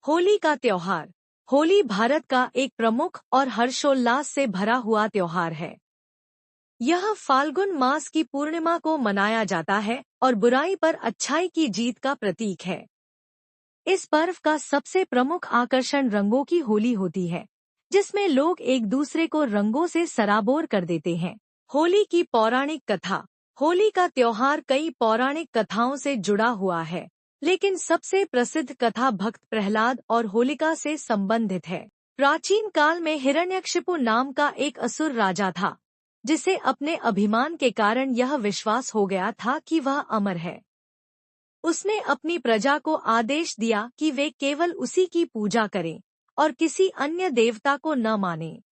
होली का त्योहार। होली भारत का एक प्रमुख और हर्षोल्लास से भरा हुआ त्योहार है। यह फाल्गुन मास की पूर्णिमा को मनाया जाता है और बुराई पर अच्छाई की जीत का प्रतीक है। इस पर्व का सबसे प्रमुख आकर्षण रंगों की होली होती है, जिसमें लोग एक दूसरे को रंगों से सराबोर कर देते हैं। होली की पौराणिक कथा। होली का त्योहार कई पौराणिक कथाओं से जुड़ा हुआ है, लेकिन सबसे प्रसिद्ध कथा भक्त प्रहलाद और होलिका से संबंधित है। प्राचीन काल में हिरण्यकशिपु नाम का एक असुर राजा था, जिसे अपने अभिमान के कारण यह विश्वास हो गया था कि वह अमर है। उसने अपनी प्रजा को आदेश दिया कि वे केवल उसी की पूजा करें और किसी अन्य देवता को न मानें।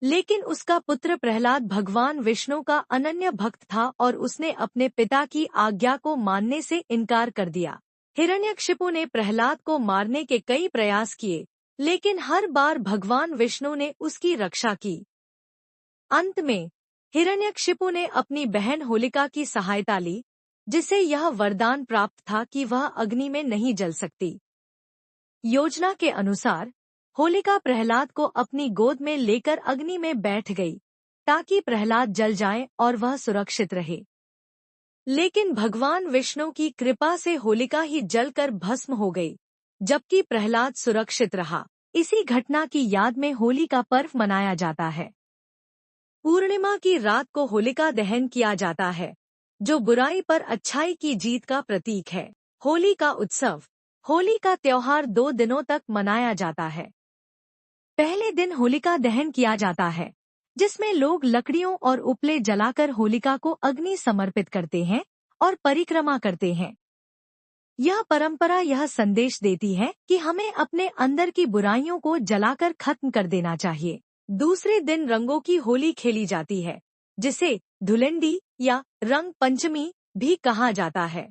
लेकिन उसका पुत्र प्रहलाद भगवान विष्णु का अनन्य भक्त था और उसने अपने पिता की आज्ञा को मानने से इनकार कर दिया। हिरण्यकशिपु ने प्रहलाद को मारने के कई प्रयास किए, लेकिन हर बार भगवान विष्णु ने उसकी रक्षा की। अंत में हिरण्यकशिपु ने अपनी बहन होलिका की सहायता ली, जिसे यह वरदान प्राप्त था कि वह अग्नि में नहीं जल सकती। योजना के अनुसार होलिका प्रहलाद को अपनी गोद में लेकर अग्नि में बैठ गई, ताकि प्रहलाद जल जाए और वह सुरक्षित रहे। लेकिन भगवान विष्णु की कृपा से होलिका ही जलकर भस्म हो गई, जबकि प्रहलाद सुरक्षित रहा। इसी घटना की याद में होली का पर्व मनाया जाता है। पूर्णिमा की रात को होलिका दहन किया जाता है, जो बुराई पर अच्छाई की जीत का प्रतीक है। होली का उत्सव। होली का त्योहार 2 दिनों तक मनाया जाता है। पहले दिन होलिका दहन किया जाता है, जिसमें लोग लकड़ियों और उपले जलाकर होलिका को अग्नि समर्पित करते हैं और परिक्रमा करते हैं। यह परंपरा यह संदेश देती है कि हमें अपने अंदर की बुराइयों को जलाकर खत्म कर देना चाहिए। दूसरे दिन रंगों की होली खेली जाती है, जिसे धुलंडी या रंग पंचमी भी कहा जाता है।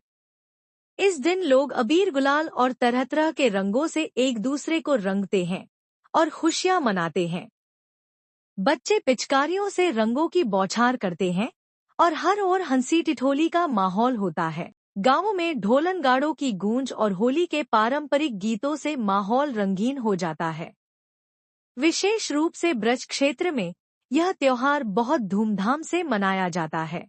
इस दिन लोग अबीर गुलाल और तरह तरह के रंगों से एक दूसरे को रंगते हैं और खुशियां मनाते हैं। बच्चे पिचकारियों से रंगों की बौछार करते हैं और हर ओर हंसी ठिठोली का माहौल होता है। गांवों में ढोलन गाड़ों की गूंज और होली के पारंपरिक गीतों से माहौल रंगीन हो जाता है। विशेष रूप से ब्रज क्षेत्र में यह त्योहार बहुत धूमधाम से मनाया जाता है।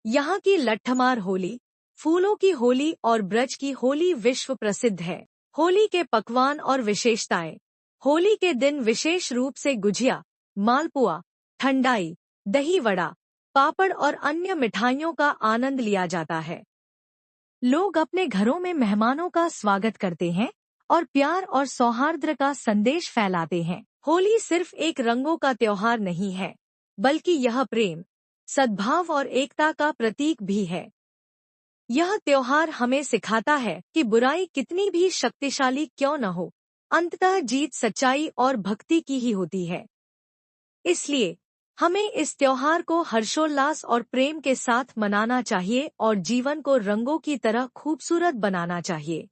यहाँ की लट्ठमार होली, फूलों की होली और ब्रज की होली विश्व प्रसिद्ध है। होली के पकवान और विशेषताएं। होली के दिन विशेष रूप से गुजिया, मालपुआ, ठंडाई, दही वड़ा, पापड़ और अन्य मिठाइयों का आनंद लिया जाता है। लोग अपने घरों में मेहमानों का स्वागत करते हैं और प्यार और सौहार्द का संदेश फैलाते हैं। होली सिर्फ एक रंगों का त्योहार नहीं है, बल्कि यह प्रेम, सद्भाव और एकता का प्रतीक भी है। यह त्योहार हमें सिखाता है कि बुराई कितनी भी शक्तिशाली क्यों न हो, अंततः जीत सच्चाई और भक्ति की ही होती है। इसलिए हमें इस त्योहार को हर्षोल्लास और प्रेम के साथ मनाना चाहिए और जीवन को रंगों की तरह खूबसूरत बनाना चाहिए।